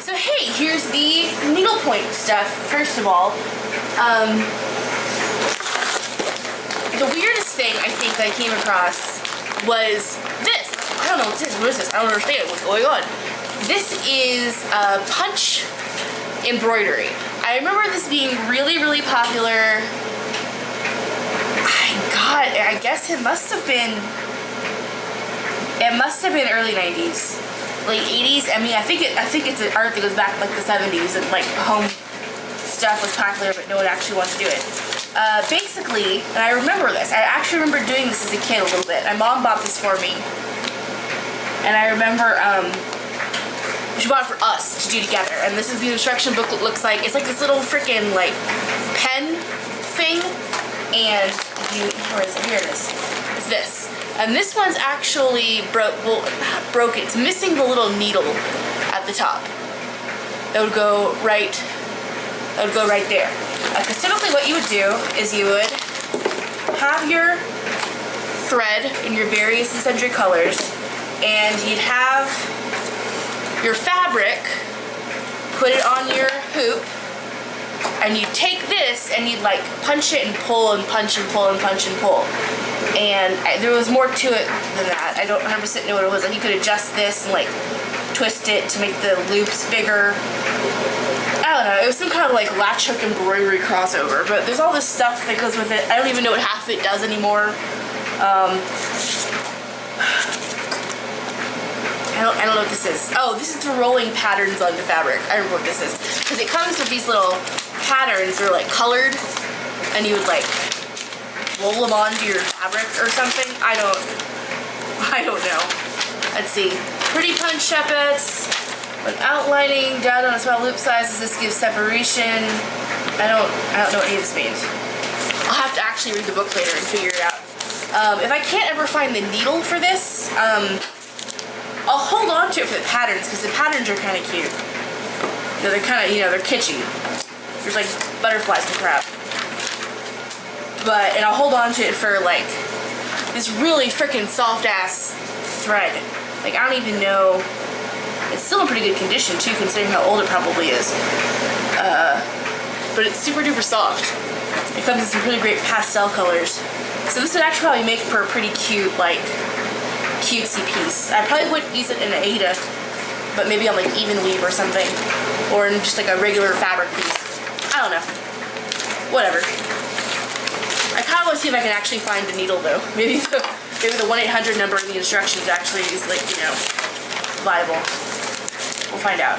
So hey, here's the needlepoint stuff. First of all, the weirdest thing I think that I came across was this. I don't know what this is. What is this? I don't understand what's going on. This is punch embroidery. I remember this being really, really popular. I guess it must have been early 90s. Late 80s. I mean, I think it's an art that goes back like the 70s, and like home stuff was popular, but no one actually wanted to do it. Basically, and I remember this. I actually remember doing this as a kid a little bit. My mom bought this for me, and I remember she bought it for us to do together. And this is the instruction booklet. Looks like it's like this little freaking like pen thing, and where is it? Here it is. It's this. And this one's actually broken. It's missing the little needle at the top. That would go right there. Because typically what you would do is you would have your thread in your various and sundry colors, and you'd have your fabric, put it on your hoop, and you'd take this and you'd like punch it and pull and punch and pull and punch and pull. And there was more to it than that. I don't 100% know what it was. Like you could adjust this and like twist it to make the loops bigger. I don't know. It was some kind of like latch hook embroidery crossover. But there's all this stuff that goes with it. I don't even know what half of it does anymore. I don't know what this is. Oh, this is for rolling patterns onto fabric. I remember what this is. Because it comes with these little patterns that are like colored, and you would like roll them onto your fabric or something. I don't know. Let's see. Pretty punch sheppets. When outlining down on a small loop sizes, this gives separation. I don't know what any of this means. I'll have to actually read the book later and figure it out. If I can't ever find the needle for this, I'll hold on to it for the patterns, because the patterns are kind of cute. They're kind of, they're kitschy. There's like butterflies and crap. And I'll hold on to it for like this really freaking soft ass thread. Like I don't even know. It's still in pretty good condition too, considering how old it probably is. But it's super duper soft. It comes in some really great pastel colors. So this would actually probably make for a pretty cute, like, cutesy piece. I probably wouldn't use it in an Aida, but maybe on like even weave or something. Or in just like a regular fabric piece. I don't know. Whatever. I kind of want to see if I can actually find the needle though. Maybe the 1-800 number in the instructions actually is like, viable. We'll find out.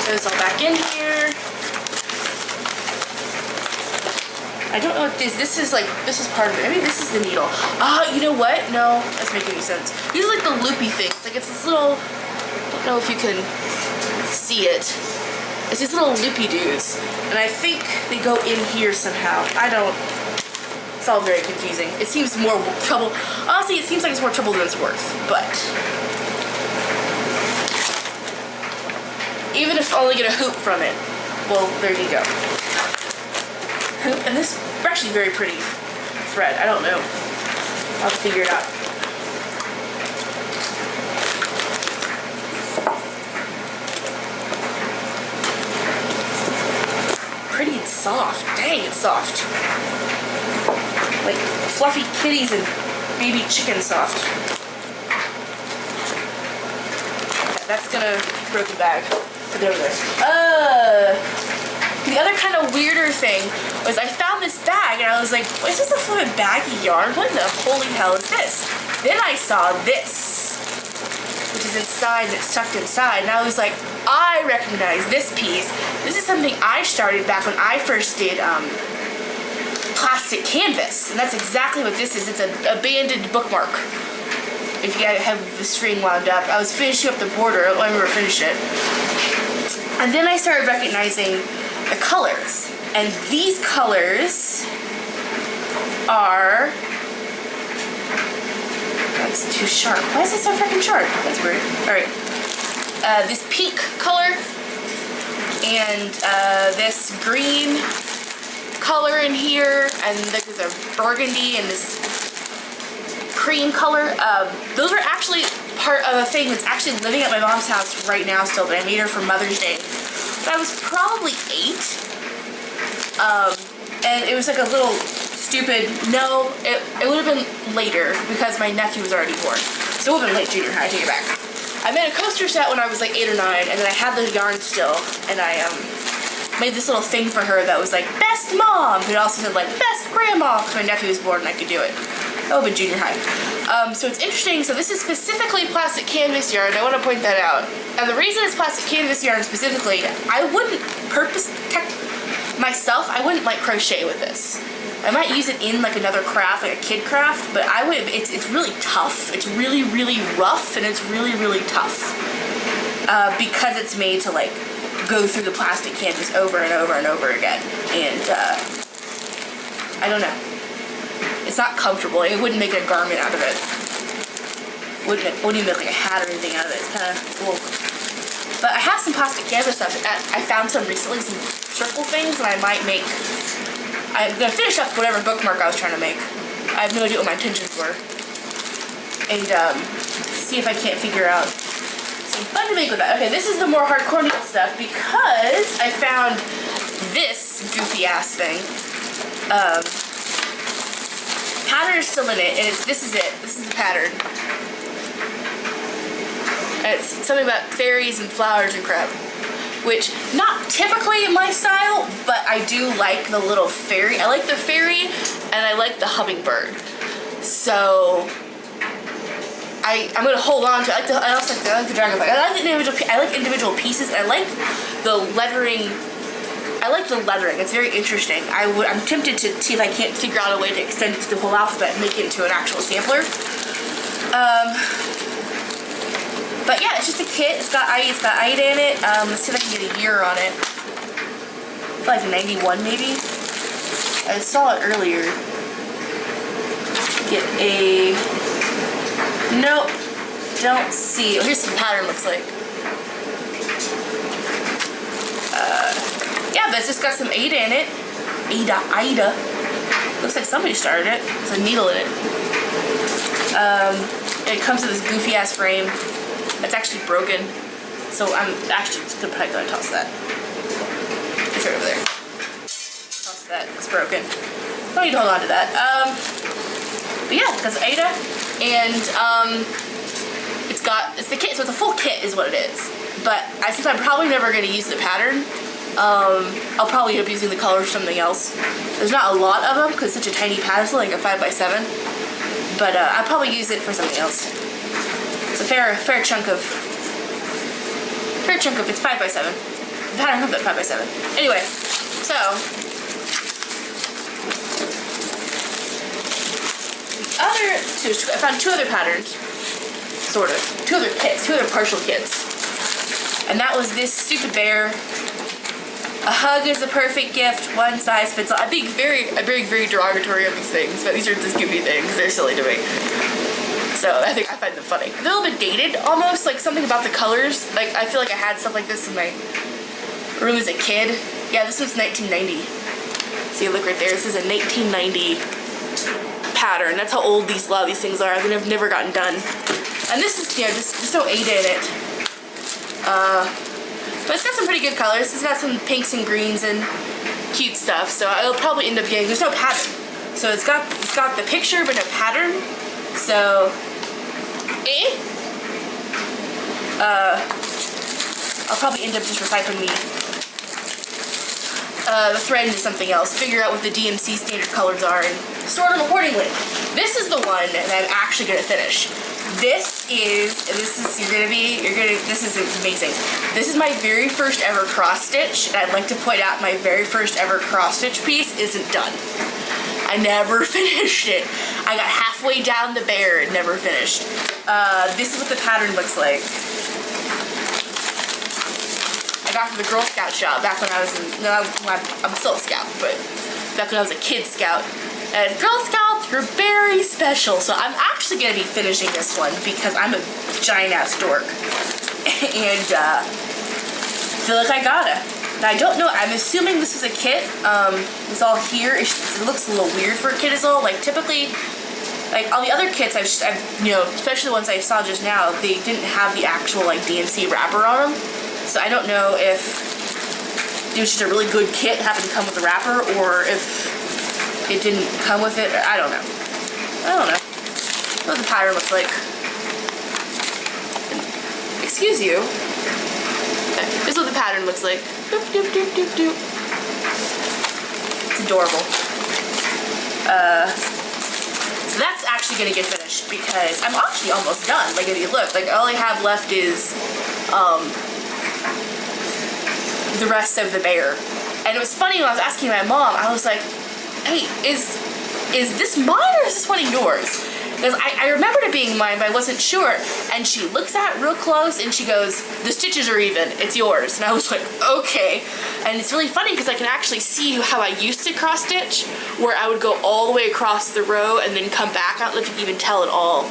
Put this all back in here. I don't know what this is like. This is part of it. Maybe this is the needle. You know what? No, that's making any sense. These are like the loopy things. Like it's this little, I don't know if you can see it. It's these little loopy dudes. And I think they go in here somehow. It's all very confusing. It seems more trouble. Honestly, it seems like it's more trouble than it's worth. But even if I only get a hoop from it, well, there you go. And this is actually very pretty thread. I don't know. I'll have to figure it out. Pretty and soft. Dang, it's soft. Like fluffy kitties and baby chicken soft. Okay, that's gonna broken bag. But there it is. The other kind of weirder thing was I found this bag and I was like, what is this, a flippin' bag of yarn? What in the holy hell is this? Then I saw this, which is inside, that's tucked inside, and I was like, I recognize this piece. This is something I started back when I first did plastic canvas, and that's exactly what this is. It's an abandoned bookmark. If you guys have the string wound up, I was finishing up the border. I remember finishing it. And then I started recognizing the colors. And these colors are... That's too sharp. Why is it so freaking sharp? That's weird. Alright. This pink color and this green color in here, and there's a burgundy and this cream color. Those are actually part of a thing that's actually living at my mom's house right now still, but I made her for Mother's Day. But I was probably 8. And it was like a little stupid, no, it would have been later because my nephew was already born. So it would have been late junior high, I take it back. I made a coaster set when I was like 8 or 9, and then I had the yarn still, and I made this little thing for her that was like, best mom, but it also said like, best grandma, because my nephew was born and I could do it. That would have been junior high. So it's interesting, so this is specifically plastic canvas yarn, I want to point that out. And the reason it's plastic canvas yarn specifically, I wouldn't myself, I wouldn't like crochet with this. I might use it in like another craft, like a kid craft, but I would, it's really tough. It's really, really rough, and it's really, really tough. Because it's made to like go through the plastic canvas over and over and over again. And I don't know. It's not comfortable. It wouldn't make a garment out of it. Wouldn't even make like a hat or anything out of it. It's kind of cool. But I have some plastic canvas stuff. I found some recently, some circle things, and I might make. I'm gonna finish up whatever bookmark I was trying to make. I have no idea what my intentions were, and see if I can't figure out some fun to make with that. Okay, this is the more hardcore needle stuff because I found this goofy ass thing. Pattern is still in it, and this is it. This is the pattern. And it's something about fairies and flowers and crap. Which, not typically my style, but I do like the little fairy. I like the fairy, and I like the hummingbird. So, I'm gonna hold on to it. I also like the dragonfly. I like individual pieces, and I like the lettering. I like the lettering. It's very interesting. I'm tempted to see if I can't figure out a way to extend it to the whole alphabet and make it into an actual sampler. But yeah, it's just a kit. It's got Ida in it. Let's see if I can get a year on it. It's like 91 maybe. I saw it earlier. Get a. Nope. Don't see. Here's what the pattern looks like. Yeah, but it's just got some Ada in it. Ida. Looks like somebody started it. There's a needle in it. It comes with this goofy ass frame. It's actually broken, so I'm actually just probably gonna toss that. It's right over there. Toss that. It's broken. Don't need to hold on to that. But yeah, because Ada, and it's the kit, so it's a full kit, is what it is. But since I'm probably never gonna use the pattern, I'll probably end up using the colors for something else. There's not a lot of them because it's such a tiny pattern, it's like a 5x7. But I'll probably use it for something else. It's a fair chunk of it's 5x7. The pattern comes at 5x7. Anyway, so I found 2 other patterns, sort of. 2 other kits, 2 other partial kits. And that was this stupid bear. A hug is a perfect gift, one size fits all. I'm being very derogatory of these things, but these are just goofy things. They're silly to me. So I think I find them funny. They're a little bit dated, almost, like something about the colors. Like, I feel like I had stuff like this in my room as a kid. Yeah, this one's 1990. See, look right there. This is a 1990 pattern. That's how old a lot of these things are. They've never gotten done. And this is, yeah, just no Ada in it. But it's got some pretty good colors. It's got some pinks and greens and cute stuff. So I'll probably end up getting, there's no pattern. So it's got the picture but no pattern. So, I'll probably end up just recycling the thread into something else, figure out what the DMC standard colors are, and store them accordingly. This is the one that I'm actually gonna finish. This is amazing. This is my very first ever cross stitch, and I'd like to point out my very first ever cross stitch piece isn't done. I never finished it. I got halfway down the bear and never finished. This is what the pattern looks like. I got from the Girl Scout shop back when I was I'm still a scout, but back when I was a kid scout. And Girl Scouts are very special, so I'm actually gonna be finishing this one because I'm a giant ass dork. And feel like I gotta. Now, I don't know, I'm assuming this is a kit. It's all here. It looks a little weird for a kit as well. Like, typically, Like all the other kits I've you know, especially the ones I saw just now, they didn't have the actual like DMC wrapper on them. So I don't know if it was just a really good kit happened to come with the wrapper, or if it didn't come with it. I don't know. What the pattern looks like. Excuse you. This is what the pattern looks like. Doop, doop, doop, doop, doop. It's adorable. So that's actually gonna get finished because I'm actually almost done. Like if you look, like all I have left is the rest of the bear. And it was funny when I was asking my mom, I was like, hey, is this mine or is this one of yours? Because I remembered it being mine, but I wasn't sure. And she looks at it real close and she goes, the stitches are even, it's yours. And I was like, okay. And it's really funny because I can actually see how I used to cross stitch, where I would go all the way across the row and then come back. I don't know if you can even tell at all.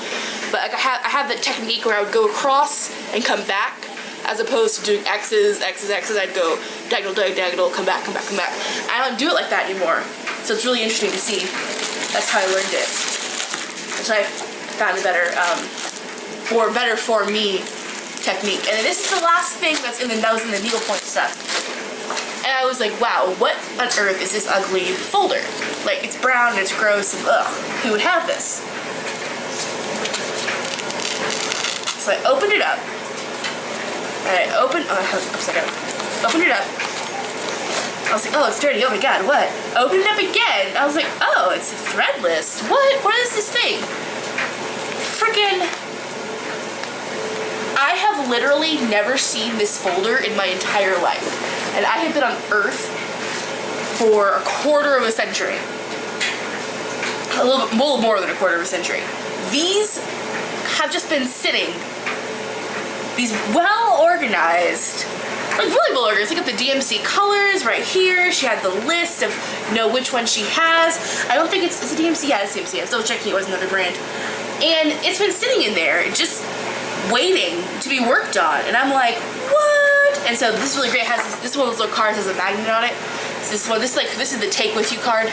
But like I have that technique where I would go across and come back, as opposed to doing X's. I'd go diagonal, diagonal, come back. I don't do it like that anymore. So it's really interesting to see. That's how I learned it. Which I found a better for me technique. And this is the last thing that's in the needlepoint stuff. And I was like, wow, what on earth is this ugly folder? Like, it's brown and it's gross and ugh, who would have this? So I opened it up. And I opened it up. I was like, oh, it's dirty. Oh my god, what? Open it up again. I was like, oh, it's threadless. What is this thing? Freaking. I have literally never seen this folder in my entire life. And I have been on Earth for a quarter of a century. A little more than a quarter of a century. These have just been sitting. These well organized. Like really well organized. Look at the DMC colors right here. She had the list of, you know, which one she has. I don't think it's a DMC. Yeah, it's DMC. I'm still checking it was another brand. And it's been sitting in there just waiting to be worked on. And I'm like, what? And so this is really great. It has this one of those little cards has a magnet on it. So this is the take with you card.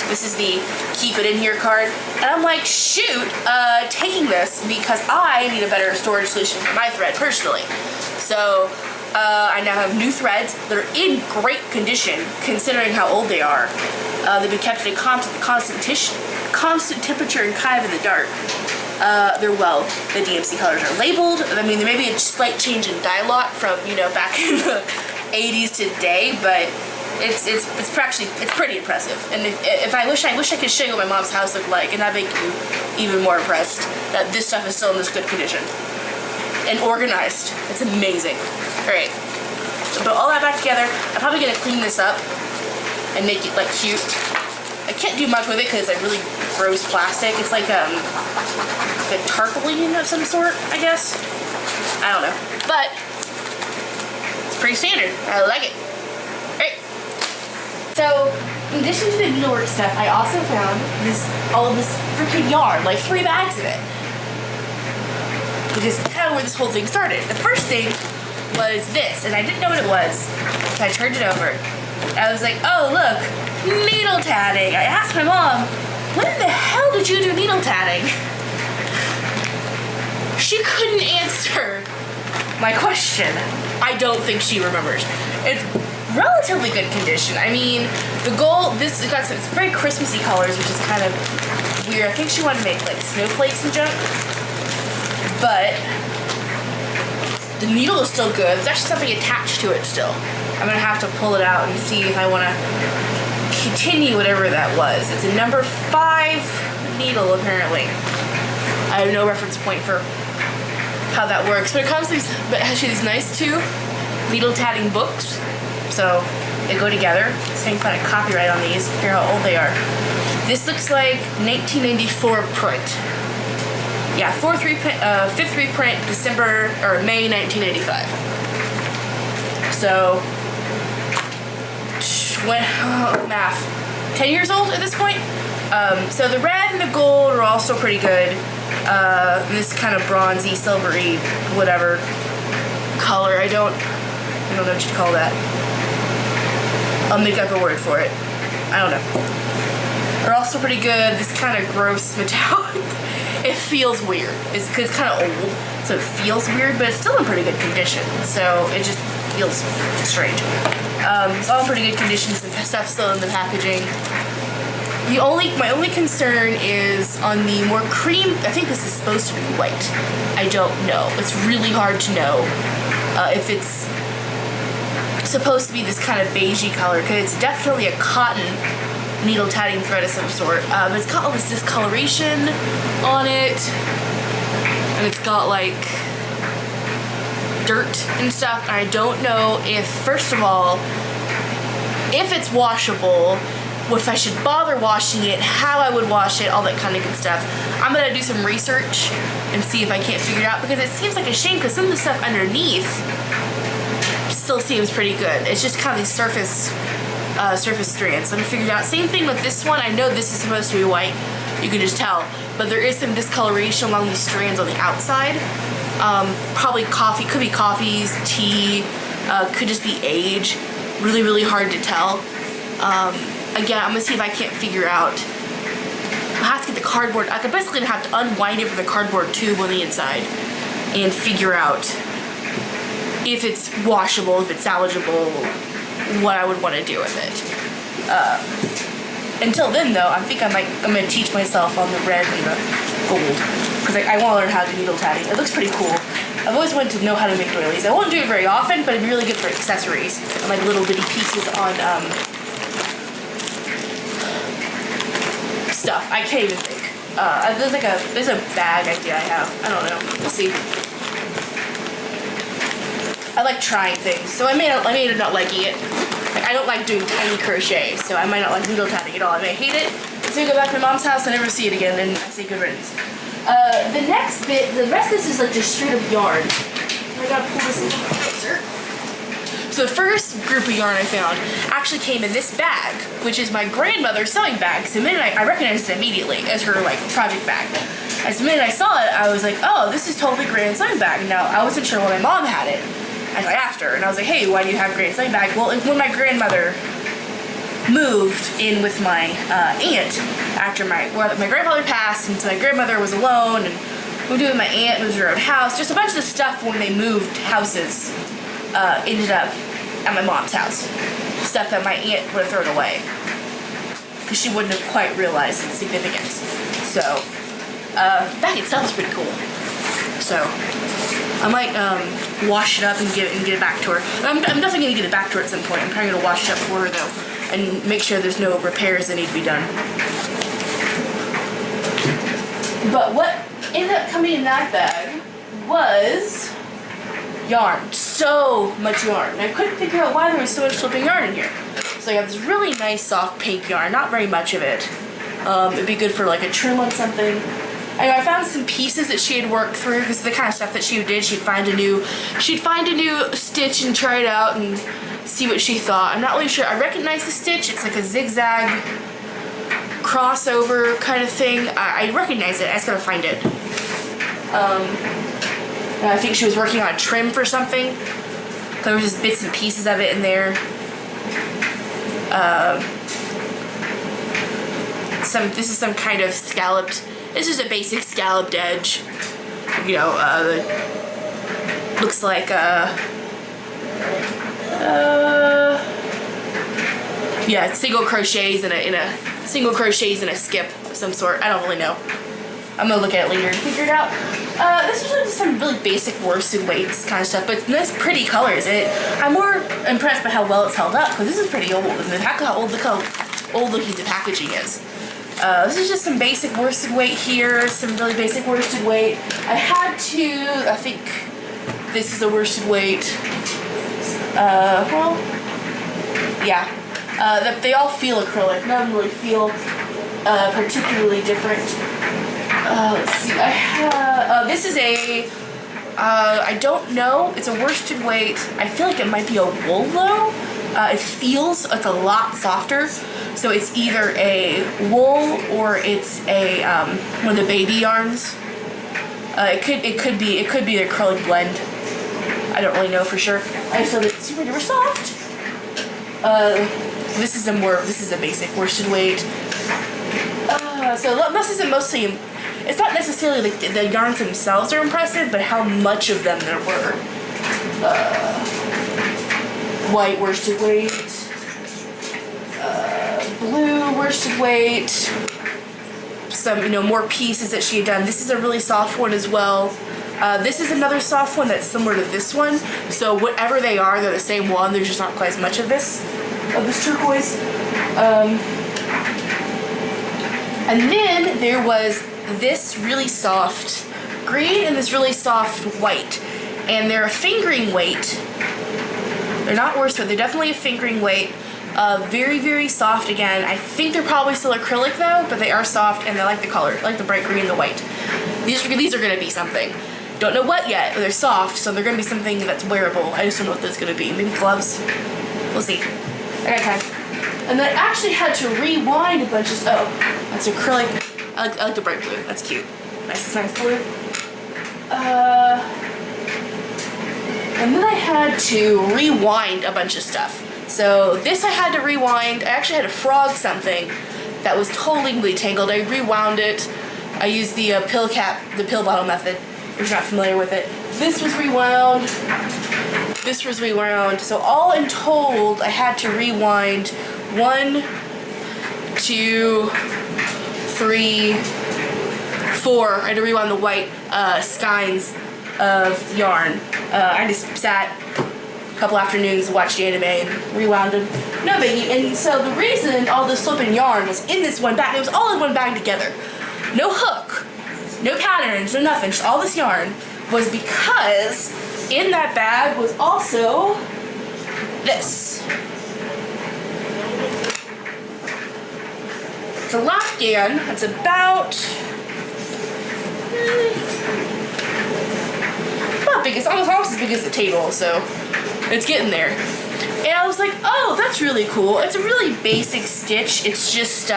This is the keep it in here card. And I'm like, shoot, taking this because I need a better storage solution for my thread personally. So I now have new threads that are in great condition considering how old they are. They've been kept at a constant temperature and kind of in the dark. The DMC colors are labeled. I mean, there may be a slight change in dye lot from, you know, back in the 80s to today, but it's pretty impressive. And if I wish I could show you what my mom's house looked like, and that'd make you even more impressed that this stuff is still in this good condition and organized. It's amazing. All right, so put all that back together. I'm probably gonna clean this up and make it like cute. I can't do much with it because it's like really gross plastic. It's like a tarpaulin of some sort, I guess. I don't know, but it's pretty standard. I like it. So, in addition to the needlework stuff, I also found all of this freaking yarn, like 3 bags of it. Which is kind of where this whole thing started. The first thing was this, and I didn't know what it was. So I turned it over. I was like, oh look, needle tatting. I asked my mom, when the hell did you do needle tatting? She couldn't answer my question. I don't think she remembers. It's relatively good condition. I mean, the gold, it's very Christmassy colors, which is kind of weird. I think she wanted to make like snowflakes and junk, but the needle is still good. There's actually something attached to it still. I'm gonna have to pull it out and see if I want to continue whatever that was. It's a number 5 needle apparently. I have no reference point for how that works, but it comes with these nice 2 needle tatting books. So they go together. So you can find a copyright on these, figure out how old they are. This looks like 1994 print. Yeah, 5th reprint, May 1985. So, math, 10 years old at this point. So the red and the gold are also pretty good. This kind of bronzy, silvery, whatever color. I don't know what you'd call that. I'll make up a word for it. I don't know. are also pretty good. This kind of gross metallic. It feels weird. It's kind of old, so it feels weird, but it's still in pretty good condition. So it just feels strange. It's all in pretty good condition. Some stuff still in the packaging. My only concern is on the more cream. I think this is supposed to be white. I don't know. It's really hard to know if it's supposed to be this kind of beigey color, because it's definitely a cotton needle tatting thread of some sort. But it's got all this discoloration on it, and it's got like dirt and stuff. And I don't know if, first of all, if it's washable, if I should bother washing it, how I would wash it, all that kind of good stuff. I'm gonna do some research and see if I can't figure it out, because it seems like a shame, because some of the stuff underneath still seems pretty good. It's just kind of these surface strands. So I'm gonna figure it out. Same thing with this one. I know this is supposed to be white. You can just tell, but there is some discoloration along these strands on the outside. Probably coffee, could be coffees, tea, could just be age. Really, really hard to tell. Again, I'm gonna see if I can't figure out. I'll have to get the cardboard. I'm basically gonna have to unwind it from the cardboard tube on the inside and figure out if it's washable, if it's salvageable, what I would want to do with it. Until then, though, I think I'm gonna teach myself on the red and the gold, because I want to learn how to do needle tatting. It looks pretty cool. I've always wanted to know how to make doilies. I won't do it very often, but it'd be really good for accessories and like little bitty pieces on stuff. I can't even think. There's a bag idea I have. I don't know. We'll see. I like trying things, so I may end up not liking it. Like, I don't like doing tiny crochet, so I might not like needle tatting at all. I may hate it. So I go back to my mom's house and never see it again, and I say good riddance. The next bit, the rest of this is like just straight up yarn. I gotta pull this a little closer. So the first group of yarn I found actually came in this bag, which is my grandmother's sewing bag. So the minute I recognized it immediately as her like project bag. As the minute I saw it, I was like, oh, this is totally Grand's sewing bag. Now, I wasn't sure when my mom had it. And I asked her, and I was like, hey, why do you have Grand's sewing bag? Well, when my grandmother moved in with my aunt after my grandfather passed, and so my grandmother was alone, and moved in with my aunt, moved to her own house. Just a bunch of the stuff when they moved houses ended up at my mom's house. Stuff that my aunt would have thrown away, because she wouldn't have quite realized its significance. So, the bag itself is pretty cool. So, I might wash it up and get it back to her. I'm definitely going to get it back to her at some point. I'm probably going to wash it up for her, though, and make sure there's no repairs that need to be done. But what ended up coming in that bag was yarn. So much yarn. And I couldn't figure out why there was so much flipping yarn in here. So I have this really nice soft pink yarn, not very much of it. It'd be good for like a trim on something. I found some pieces that she had worked through, because the kind of stuff that she did, she'd find a new stitch and try it out and see what she thought. I'm not really sure. I recognize the stitch. It's like a zigzag crossover kind of thing. I recognize it. I just gotta find it. And I think she was working on a trim for something. There was just bits and pieces of it in there. This is some kind of scalloped. This is a basic scalloped edge. You know, looks like yeah, single crochets in a skip of some sort. I don't really know. I'm gonna look at it later and figure it out. This is just some really basic worsted weights kind of stuff, but nice, pretty colors. I'm more impressed by how well it's held up, because this is pretty old, and how old looking the packaging is. This is just some basic worsted weight here, some really basic worsted weight. I think this is a worsted weight. Well, yeah. They all feel acrylic. None of them really feel particularly different. Let's see. This is I don't know. It's a worsted weight. I feel like it might be a wool though. It's a lot softer. So it's either a wool or it's a one of the baby yarns. It could be an acrylic blend. I don't really know for sure. I just know that it's super duper soft. This is a basic worsted weight. So this isn't mostly, it's not necessarily like the yarns themselves are impressive, but how much of them there were. White worsted weight, blue worsted weight, some, you know, more pieces that she had done. This is a really soft one as well. This is another soft one that's similar to this one. So whatever they are, they're the same one. There's just not quite as much of this turquoise. And then there was this really soft green and this really soft white. And they're a fingering weight. They're not worsted, they're definitely a fingering weight. Very, very soft again. I think they're probably still acrylic though, but they are soft and they like the color, like the bright green and the white. These are gonna be something. Don't know what yet, but they're soft, so they're gonna be something that's wearable. I just don't know what that's gonna be. Maybe gloves? We'll see. I got time. And then I actually had to rewind a bunch of stuff. Oh, that's acrylic. I like the bright blue. That's cute. Nice blue. And then I had to rewind a bunch of stuff. So this I had to rewind. I actually had to frog something that was totally tangled. I rewound it. I used the pill bottle method, if you're not familiar with it. This was rewound. This was rewound. So all in told, I had to rewind 1, 2, 3, 4. I had to rewind the white skeins of yarn. I just sat a couple afternoons, watched anime, and rewound them. No biggie. And so the reason all this flipping yarn was in this one bag, it was all in one bag together. No hook, no patterns, no nothing, just all this yarn, was because in that bag was also this. It's a Lapgan. It's about not big. It's almost as big as the table, so it's getting there. And I was like, oh, that's really cool. It's a really basic stitch. It's just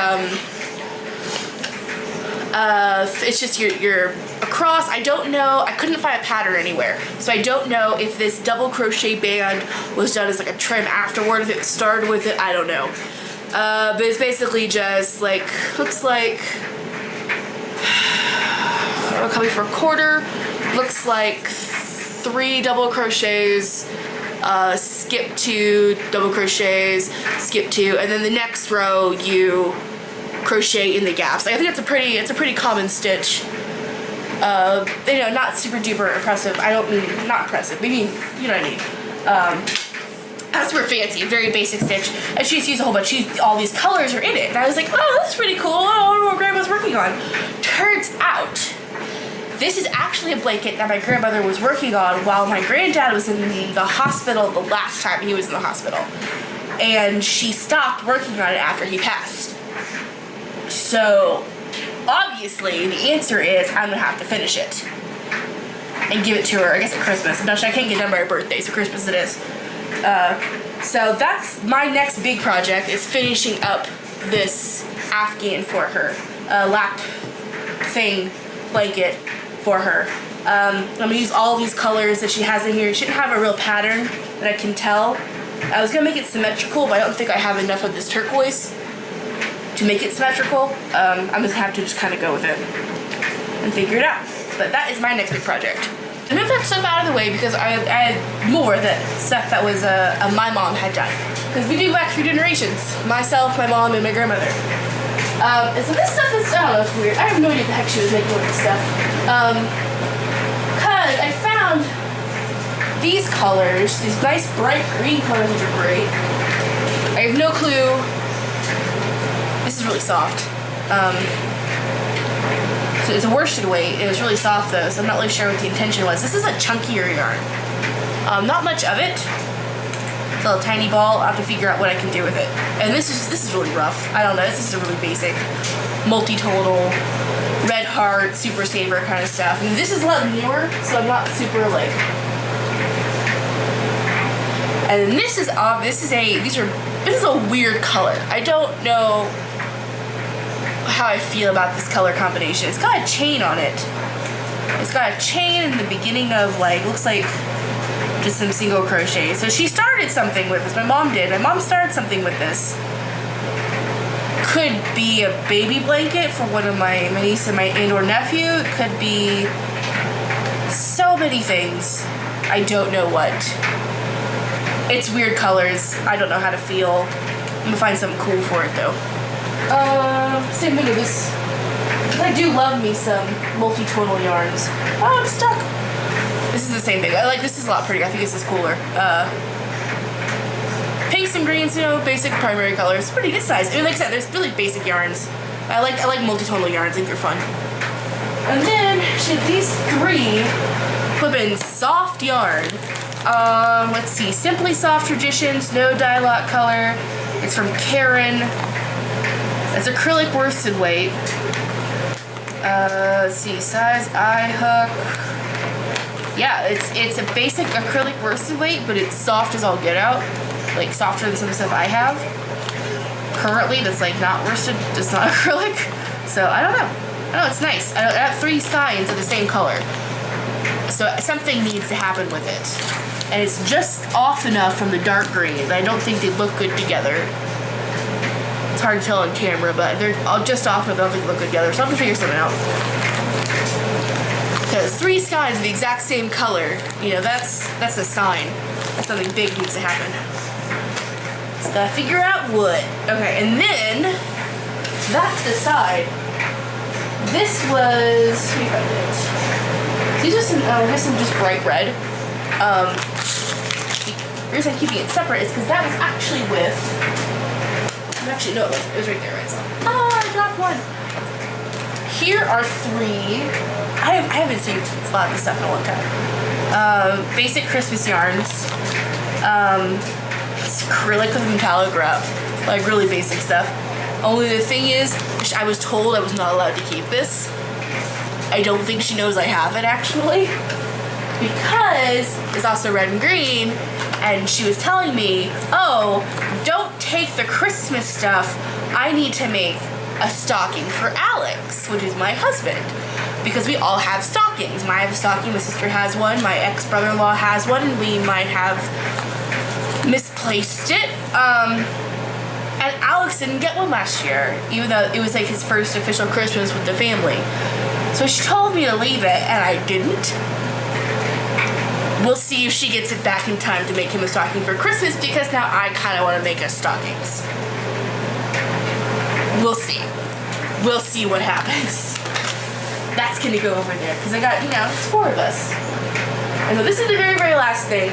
your across. I don't know. I couldn't find a pattern anywhere, so I don't know if this double crochet band was done as like a trim afterward. If it started with it, I don't know. But it's basically just like, looks like coming for a quarter. Looks like 3 double crochets, skip 2 double crochets, skip 2, and then the next row you crochet in the gaps. I think it's a pretty common stitch. You know, not super duper impressive. I don't mean not impressive. Maybe you know what I mean. Not super fancy, very basic stitch. And she's used a whole bunch. All these colors are in it, and I was like, oh, that's pretty cool. I wonder what Grandma's working on. Turns out, this is actually a blanket that my grandmother was working on while my granddad was in the hospital the last time he was in the hospital. And she stopped working on it after he passed. So, obviously, the answer is I'm gonna have to finish it and give it to her, I guess at Christmas. No, I can't get done by her birthday, so Christmas it is. So that's my next big project, is finishing up this Afghan for her. Lap thing blanket for her. I'm gonna use all these colors that she has in here. She didn't have a real pattern that I can tell. I was gonna make it symmetrical, but I don't think I have enough of this turquoise to make it symmetrical. I'm gonna have to just kind of go with it and figure it out. But that is my next big project. I moved that stuff out of the way because I had more stuff that was my mom had done. Because we do back 3 generations. Myself, my mom, and my grandmother. And so this stuff is, I don't know, it's weird. I have no idea what the heck she was making with this stuff. Because I found these colors, these nice bright green colors, which are great. I have no clue. This is really soft. So it's a worsted weight. It was really soft though, so I'm not really sure what the intention was. This is a chunkier yarn. Not much of it. It's a little tiny ball. I'll have to figure out what I can do with it. And this is really rough. I don't know. This is a really basic, multi-tonal, red heart, super saver kind of stuff. And this is a lot newer, so I'm not super like. And this is a weird color. I don't know how I feel about this color combination. It's got a chain on it. It's got a chain in the beginning of like, looks like just some single crochet. So she started something with this. My mom did. My mom started something with this could be a baby blanket for one of my niece and my or nephew. It could be so many things. I don't know what. It's weird colors. I don't know how to feel. I'm gonna find something cool for it though. Same thing with this. I do love me some multi-tonal yarns. Oh, I'm stuck. This is the same thing. I like this is a lot prettier. I think this is cooler. Pinks and greens, you know, basic primary colors. Pretty good size. I mean, like I said, there's really basic yarns. I like multi-tonal yarns. I think they're fun. And then she had these 3 flip-in soft yarn. Let's see. Simply Soft Traditions, no dye lock color. It's from Karen. It's acrylic worsted weight. Let's see. Size eye hook. Yeah, it's a basic acrylic worsted weight, but it's soft as all get out. Like softer than some stuff I have. Currently, that's like not worsted, it's not acrylic. So I don't know. It's nice. I have 3 skeins of the same color. So something needs to happen with it. And it's just off enough from the dark green. I don't think they look good together. It's hard to tell on camera, but they're all just off enough. I don't think they look good together. So I have to figure something out. Because 3 skeins of the exact same color, you know, that's a sign that something big needs to happen. So gotta figure out what. Okay, and then that's the side. This was, let me find it. These are some, here's some just bright red. The reason I'm keeping it separate is because that was actually with, actually no, it was right there, right? So, I dropped one. Here are 3. I haven't seen a lot of this stuff in a long time. Basic Christmas yarns. It's acrylic with metallic wrap. Like really basic stuff. Only the thing is, I was told I was not allowed to keep this. I don't think she knows I have it actually. Because it's also red and green. And she was telling me, oh, don't take the Christmas stuff. I need to make a stocking for Alex, which is my husband. Because we all have stockings. I have a stocking, my sister has one, my ex-brother-in-law has one, and we might have misplaced it. And Alex didn't get one last year, even though it was like his first official Christmas with the family. So she told me to leave it, and I didn't. We'll see if she gets it back in time to make him a stocking for Christmas, because now I kind of want to make us stockings. We'll see. We'll see what happens. That's gonna go over there, because I got, you know, it's 4 of us. And so this is the very, very last thing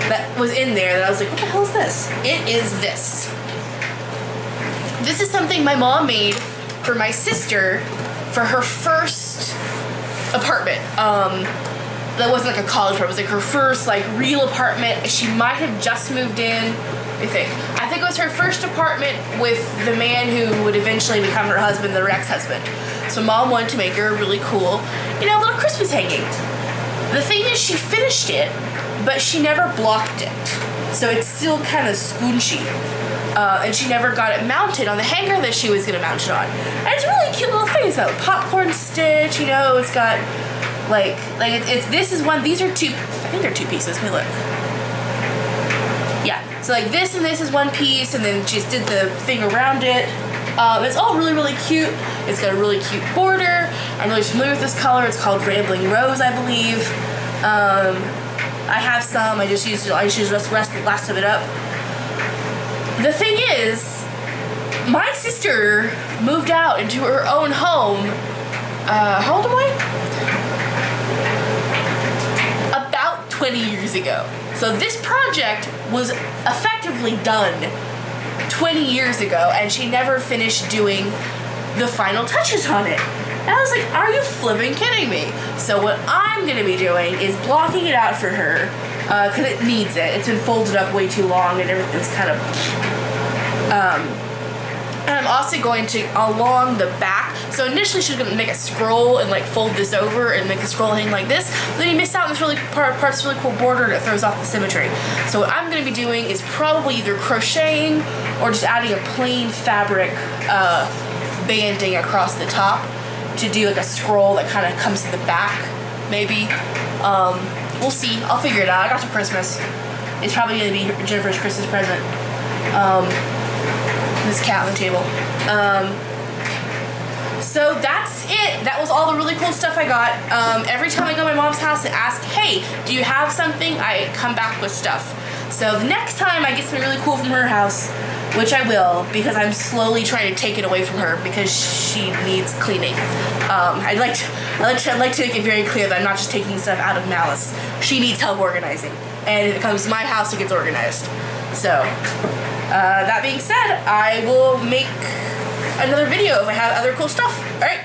that was in there that I was like, what the hell is this? It is this. This is something my mom made for my sister for her first apartment. That wasn't like a college apartment, it was like her first like real apartment. She might have just moved in, I think it was her first apartment with the man who would eventually become her husband, the ex-husband. So mom wanted to make her a really cool, you know, little Christmas hanging. The thing is, she finished it, but she never blocked it. So it's still kind of squishy. And she never got it mounted on the hanger that she was gonna mount it on. And it's a really cute little thing. It's got a popcorn stitch, you know, it's got like it's this is one, these are 2, I think they're 2 pieces, let me look. Yeah, so like this and this is 1 piece, and then she just did the thing around it. It's all really, really cute. It's got a really cute border. I'm really familiar with this color. It's called Rambling Rose, I believe. I have some. I just used the last of it up. The thing is, my sister moved out into her own home. How old am I? About 20 years ago. So this project was effectively done 20 years ago, and she never finished doing the final touches on it. And I was like, are you flipping kidding me? So what I'm gonna be doing is blocking it out for her, because it needs it. It's been folded up way too long and everything's kind of, and I'm also going to, along the back, so initially she was going to make a scroll and like fold this over and make a scroll hang like this, but then you miss out on this really part's really cool border that throws off the symmetry. So what I'm going to be doing is probably either crocheting or just adding a plain fabric banding across the top to do like a scroll that kind of comes to the back, maybe. We'll see. I'll figure it out. I got to Christmas. It's probably going to be Jennifer's Christmas present. This cat on the table. So that's it. That was all the really cool stuff I got. Every time I go to my mom's house and ask, hey, do you have something? I come back with stuff. So the next time I get something really cool from her house, which I will, because I'm slowly trying to take it away from her because she needs cleaning. I'd like to make it very clear that I'm not just taking stuff out of malice. She needs help organizing, and if it comes to my house, it gets organized. So that being said, I will make another video if I have other cool stuff. All right.